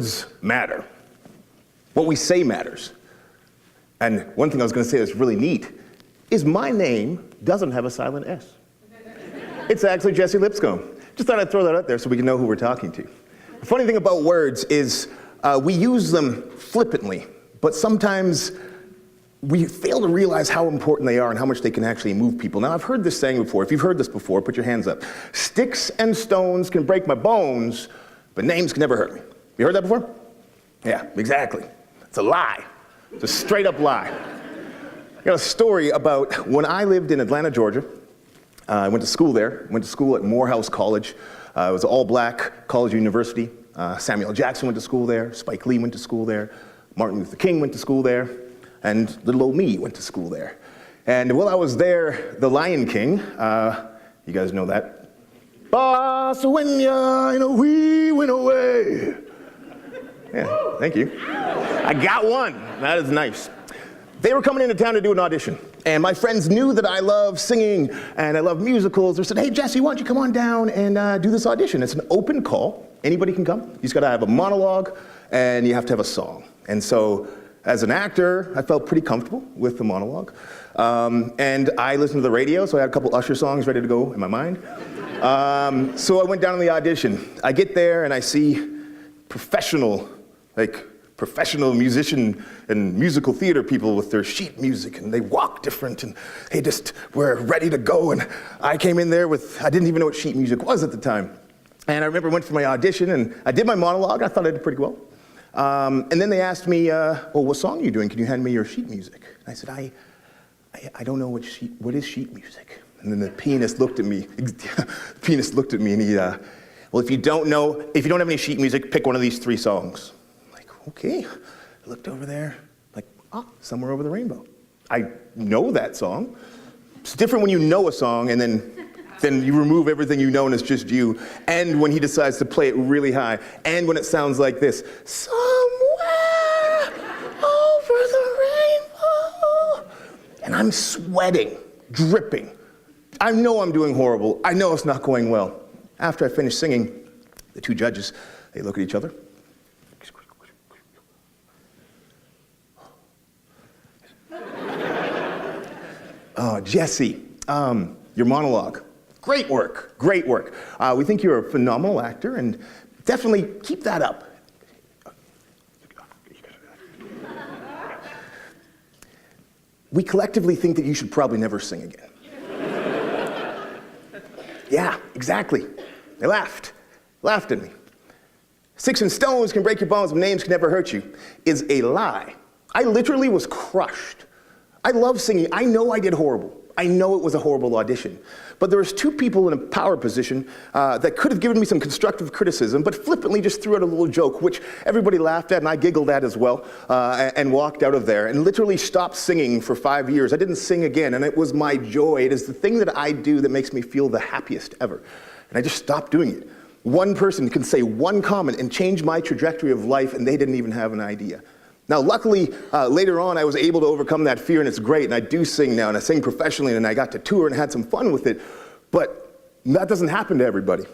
Words matter. What we say matters. And one thing I was going to say that's really neat is my name doesn't have a silent S. It's actually Jessie Lipscombe. Just thought I'd throw that out there so we can know who we're talking to. The funny thing about words is we use them flippantly, but sometimes we fail to realize how important they are and how much they can actually move people. Now, I've heard this saying before. If you've heard this before, put your hands up. Sticks and stones can break my bones, but names can never hurt me. You heard that before? Yeah, exactly. It's a lie. It's a straight up lie. I got a story about when I lived in Atlanta, Georgia. I went to school there. Went to school at Morehouse College. It was an all-black college university. Samuel L. Jackson went to school there. Spike Lee went to school there. Martin Luther King went to school there. And little old me went to school there. And while I was there, The Lion King, you guys know that. Boss, when we went away. Yeah, thank you. I got one. That is nice. They were coming into town to do an audition. And my friends knew that I love singing and I love musicals. They said, hey, Jessie, why don't you come on down and do this audition? It's an open call. Anybody can come. You just got to have a monologue and you have to have a song. And so as an actor, I felt pretty comfortable with the monologue. And I listened to the radio, so I had a couple Usher songs ready to go in my mind. So I went down to the audition. I get there and I see professional musician and musical theater people with their sheet music, and they walk different, and they just were ready to go. And I came in there I didn't even know what sheet music was at the time. And I remember I went for my audition, and I did my monologue. I thought I did pretty well. And then they asked me, well, what song are you doing? Can you hand me your sheet music? And I said, I don't know what is sheet music? And then the pianist looked at me. And he, well, if you don't have any sheet music, pick one of these 3 songs. I'm like, okay. I looked over there, like, Somewhere Over the Rainbow. I know that song. It's different when you know a song and then you remove everything you know and it's just you. And when he decides to play it really high. And when it sounds like this, somewhere over the rainbow. And I'm sweating, dripping. I know I'm doing horrible. I know it's not going well. After I finish singing, the 2 judges, they look at each other. Oh, Jessie, your monologue. Great work, great work. We think you're a phenomenal actor, and definitely keep that up. We collectively think that you should probably never sing again. Yeah, exactly. They laughed at me. Sticks and stones can break your bones, but names can never hurt you is a lie. I literally was crushed. I love singing. I know I did horrible. I know it was a horrible audition. But there was 2 people in a power position that could have given me some constructive criticism, but flippantly just threw out a little joke, which everybody laughed at and I giggled at as well, and walked out of there and literally stopped singing for 5 years. I didn't sing again, and it was my joy. It is the thing that I do that makes me feel the happiest ever. And I just stopped doing it. One person can say one comment and change my trajectory of life, and they didn't even have an idea. Now, luckily, later on, I was able to overcome that fear, and it's great, and I do sing now, and I sing professionally, and I got to tour and had some fun with it, but that doesn't happen to everybody.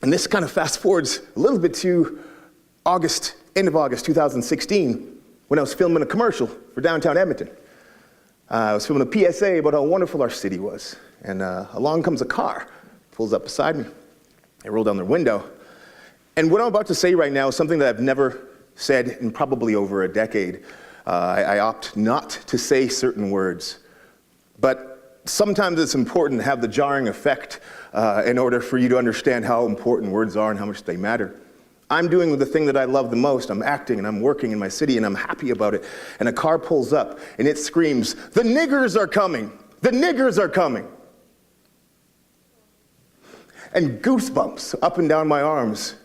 And this kind of fast forwards a little bit to end of August 2016, when I was filming a commercial for downtown Edmonton. I was filming a PSA about how wonderful our city was, and along comes a car, pulls up beside me. I roll down their window, and what I'm about to say right now is something that I've never said in probably over a decade. I opt not to say certain words, but sometimes it's important to have the jarring effect in order for you to understand how important words are and how much they matter. I'm doing the thing that I love the most. I'm acting and I'm working in my city and I'm happy about it. And a car pulls up and it screams, "The niggers are coming! The niggers are coming!" And goosebumps up and down my arms.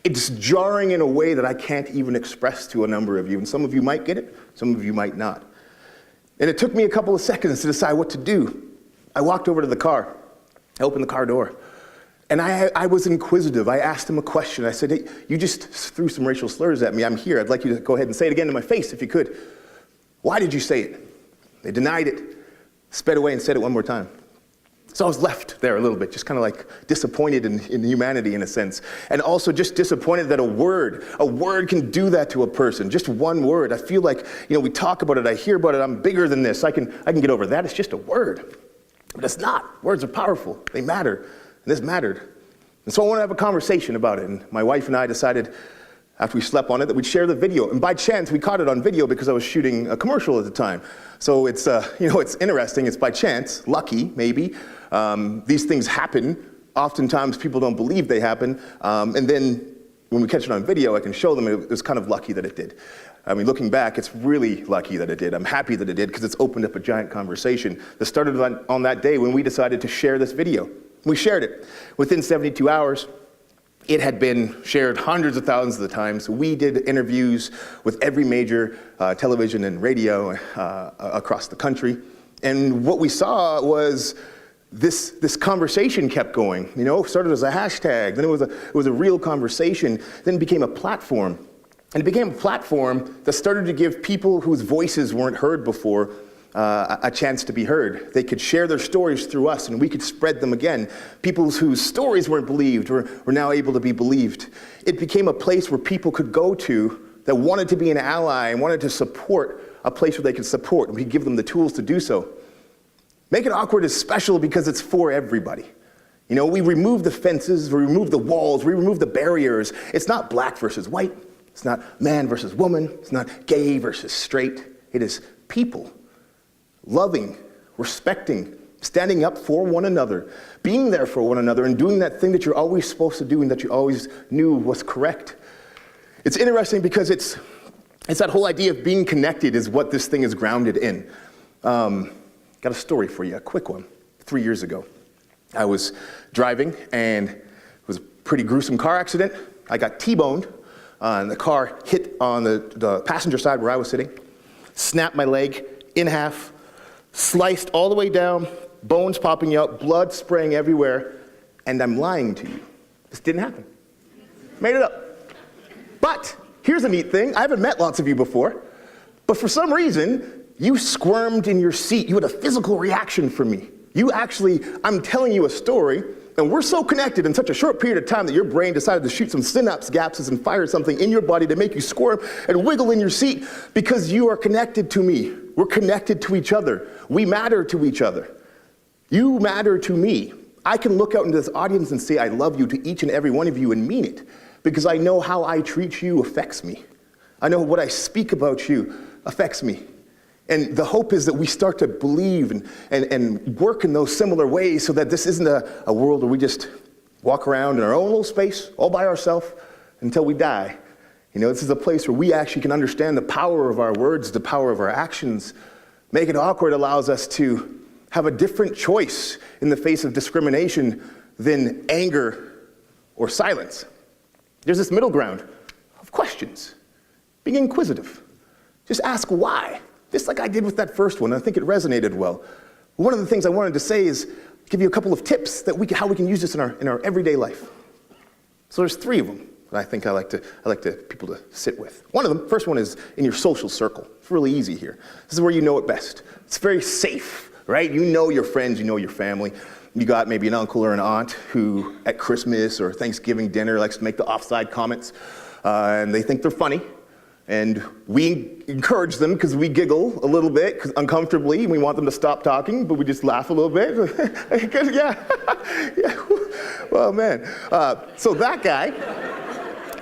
It's jarring in a way that I can't even express to a number of you. And some of you might get it, some of you might not. And it took me a couple of seconds to decide what to do. I walked over to the car. I opened the car door. And I was inquisitive. I asked him a question. I said, "Hey, you just threw some racial slurs at me. I'm here. I'd like you to go ahead and say it again to my face if you could. Why did you say it?" They denied it, sped away and said it one more time. So I was left there a little bit, just kind of like disappointed in humanity in a sense. And also just disappointed that a word can do that to a person. Just one word. I feel like, we talk about it, I hear about it, I'm bigger than this. I can get over that. It's just a word. But it's not. Words are powerful. They matter. And this mattered. And so I wanted to have a conversation about it. And my wife and I decided, after we slept on it, that we'd share the video. And by chance, we caught it on video because I was shooting a commercial at the time. So it's, it's interesting. It's by chance, lucky, maybe. These things happen. Oftentimes, people don't believe they happen. And then when we catch it on video, I can show them it was kind of lucky that it did. I mean, looking back, it's really lucky that it did. I'm happy that it did because it's opened up a giant conversation that started on that day when we decided to share this video. We shared it. Within 72 hours, it had been shared hundreds of thousands of times. We did interviews with every major television and radio across the country. And what we saw was this conversation kept going. Started as a hashtag, then it was a real conversation, then it became a platform. And it became a platform that started to give people whose voices weren't heard before a chance to be heard. They could share their stories through us, and we could spread them again. People whose stories weren't believed were now able to be believed. It became a place where people could go to that wanted to be an ally and wanted to support a place where they could support, and we could give them the tools to do so. Make It Awkward is special because it's for everybody. We remove the fences, we remove the walls, we remove the barriers. It's not black versus white. It's not man versus woman. It's not gay versus straight. It is people. Loving, respecting, standing up for one another, being there for one another, and doing that thing that you're always supposed to do and that you always knew was correct. It's interesting because it's that whole idea of being connected is what this thing is grounded in. Got a story for you, a quick one. 3 years ago, I was driving and it was a pretty gruesome car accident. I got T-boned. And the car hit on the passenger side where I was sitting, snapped my leg in half, sliced all the way down, bones popping out, blood spraying everywhere, and I'm lying to you. This didn't happen. Made it up. But here's a neat thing. I haven't met lots of you before, but for some reason, you squirmed in your seat. You had a physical reaction from me. I'm telling you a story, and we're so connected in such a short period of time that your brain decided to shoot some synapse gaps and fire something in your body to make you squirm and wiggle in your seat because you are connected to me. We're connected to each other. We matter to each other. You matter to me. I can look out into this audience and say I love you to each and every one of you and mean it because I know how I treat you affects me. I know what I speak about you affects me. And the hope is that we start to believe and work in those similar ways so that this isn't a world where we just walk around in our own little space, all by ourselves, until we die. This is a place where we actually can understand the power of our words, the power of our actions. Make It Awkward allows us to have a different choice in the face of discrimination than anger or silence. There's this middle ground of questions, being inquisitive. Just ask why. Just like I did with that first one, I think it resonated well. One of the things I wanted to say is give you a couple of tips that how we can use this in our everyday life. So there's 3 of them that I think I like people to sit with. One of them, first one is in your social circle. It's really easy here. This is where you know it best. It's very safe, right? You know your friends, you know your family. You got maybe an uncle or an aunt who at Christmas or Thanksgiving dinner likes to make the offside comments, and they think they're funny. And we encourage them because we giggle a little bit uncomfortably. We want them to stop talking, but we just laugh a little bit. yeah. Well, man. So that guy,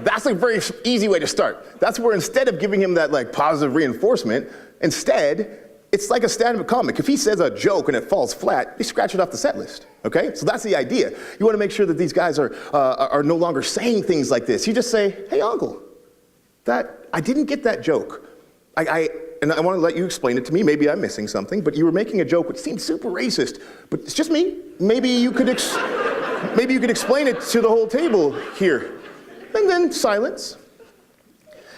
that's a very easy way to start. That's where instead of giving him that positive reinforcement, instead, it's like a stand-up comic. If he says a joke and it falls flat, they scratch it off the set list, okay? So that's the idea. You want to make sure that these guys are no longer saying things like this. You just say, hey, uncle, I didn't get that joke. And I want to let you explain it to me. Maybe I'm missing something, but you were making a joke which seemed super racist, but it's just me. Maybe you could explain it to the whole table here. And then silence.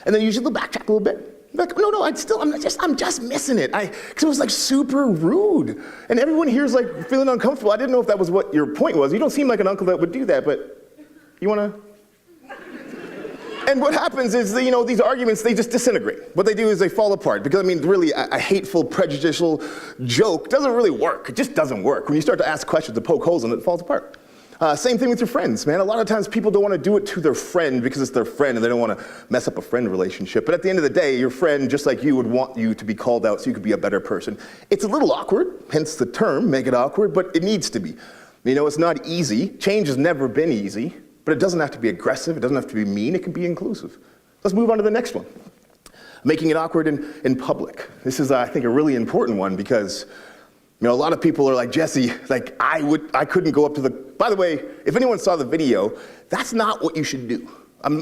And then usually they'll backtrack a little bit. Like, no, I'm just missing it. Because it was super rude. And everyone here is feeling uncomfortable. I didn't know if that was what your point was. You don't seem like an uncle that would do that, but you want to? And what happens is, that, these arguments, they just disintegrate. What they do is they fall apart. Because, really, a hateful, prejudicial joke doesn't really work. It just doesn't work. When you start to ask questions to poke holes in it, it falls apart. Same thing with your friends, man. A lot of times people don't want to do it to their friend because it's their friend and they don't want to mess up a friend relationship. But at the end of the day, your friend, just like you, would want you to be called out so you could be a better person. It's a little awkward, hence the term, make it awkward, but it needs to be. It's not easy. Change has never been easy, but it doesn't have to be aggressive. It doesn't have to be mean. It can be inclusive. Let's move on to the next one. Making it awkward in public. This is, I think, a really important one because a lot of people are like, Jesse, I couldn't go up to the, by the way, if anyone saw the video, that's not what you should do.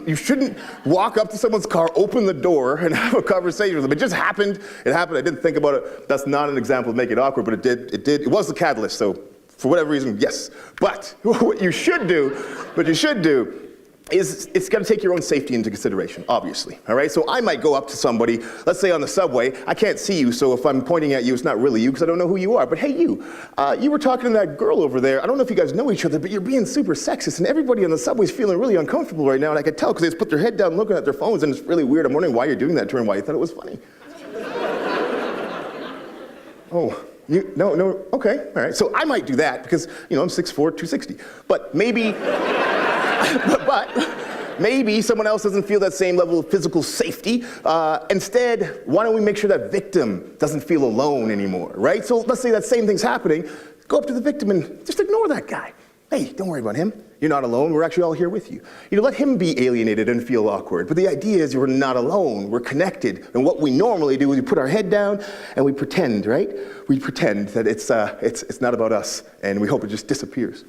You shouldn't walk up to someone's car, open the door, and have a conversation with them. It just happened. It happened. I didn't think about it. That's not an example of make it awkward, but it did. It was the catalyst, so for whatever reason, yes. But what you should do is it's got to take your own safety into consideration, obviously, all right? So I might go up to somebody, let's say on the subway, I can't see you, so if I'm pointing at you, it's not really you because I don't know who you are. But hey, you were talking to that girl over there. I don't know if you guys know each other, but you're being super sexist, and everybody on the subway's feeling really uncomfortable right now, and I could tell because they just put their head down looking at their phones, and it's really weird. I'm wondering why you're doing that to her and why you thought it was funny. Oh. No, okay, all right. So I might do that because, I'm 6'4", 260. But maybe, but maybe someone else doesn't feel that same level of physical safety. Instead, why don't we make sure that victim doesn't feel alone anymore, right? So let's say that same thing's happening. Go up to the victim and just ignore that guy. Hey, don't worry about him. You're not alone. We're actually all here with you. Let him be alienated and feel awkward. But the idea is we're not alone. We're connected. And what we normally do is we put our head down and we pretend, right? We pretend that it's not about us, and we hope it just disappears.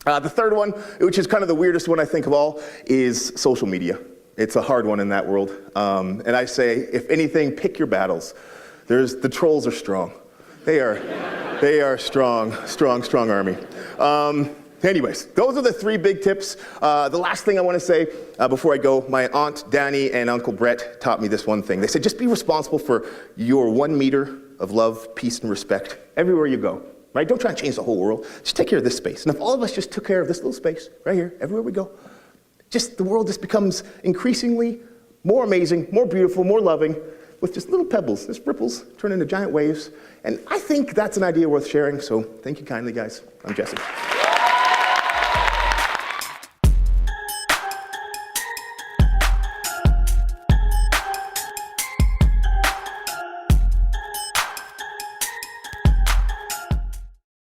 The third one, which is kind of the weirdest one I think of all, is social media. It's a hard one in that world. And I say, if anything, pick your battles. The trolls are strong. They are strong army. Anyways, those are the 3 big tips. The last thing I want to say before I go, my Aunt Danny and Uncle Brett taught me this one thing. They said, just be responsible for your 1 meter of love, peace, and respect everywhere you go, right? Don't try and change the whole world. Just take care of this space. And if all of us just took care of this little space right here, everywhere we go, the world just becomes increasingly more amazing, more beautiful, more loving, with just little pebbles, just ripples turn into giant waves. And I think that's an idea worth sharing. So thank you kindly, guys. I'm Jesse.